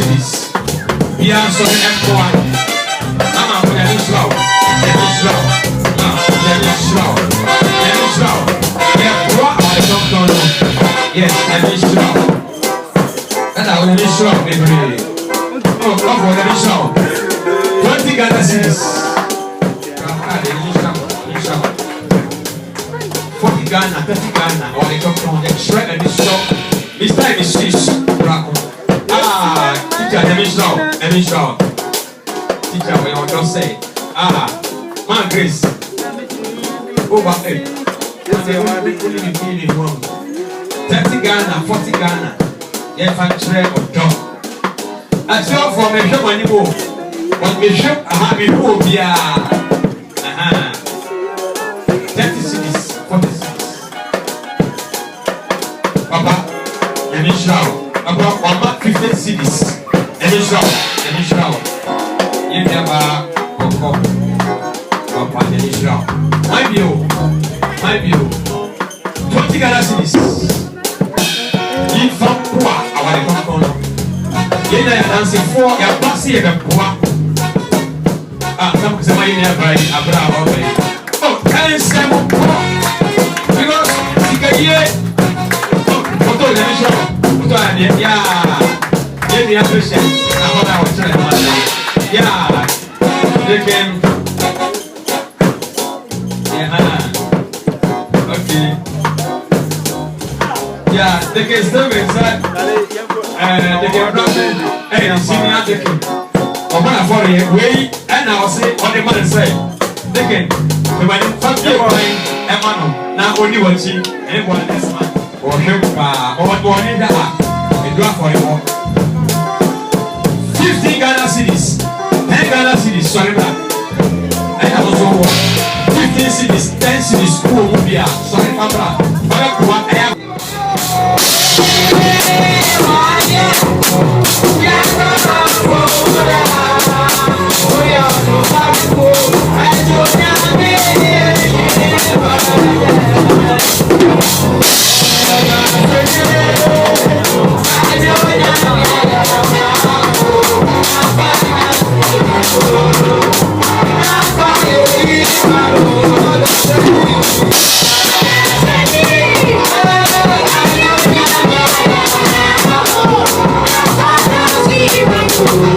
cities. We are so M1. Let me slow. Let me slow. Let me slow. Let me slow. Yeah, what? I don't know. Yes, let me slow. And I will let me slow, baby. Oh, come on, let me slow. 20 Ghana cities. Let me slow. 40 Ghana, 30 Ghana. Or they come from the shred and this slow. This time is 6. Teacher, let me slow. Let me slow. Teacher, when you don't say, man, Grace, over 8. They want to be feeling wrong. 30 Ghana, 40 Ghana, yes, I'm trying to jump. I saw from a shop anymore, but me shop, I have it home, yeah. 30 cities, 40 cities. Papa, let me shout. Papa, 15 cities. Let me shout. Let me shout. You never come. Papa, let me shout. My view. 20 Ghana cities. You from Pua, our come. You know, dancing for your passy and Pua. Somebody never Abraham. Oh, can you say more? Because you can hear. Let me show. Yeah. Give me a question. I'm what I was trying to say. Yeah. They can. Okay. Yeah, they can still be inside. They can run. Hey, senior, they can. I'm going to follow you. Wait, and I'll say what the man say. They can. When you fuck your boy, Emmanuel, now only watching anyone this man. Or him, or what morning that I do for him. 15 Ghana cities, 10 Ghana cities, sorry, I have also 15 cities, 10 cities, school will be out. Sorry, Papa. I have. Thank you.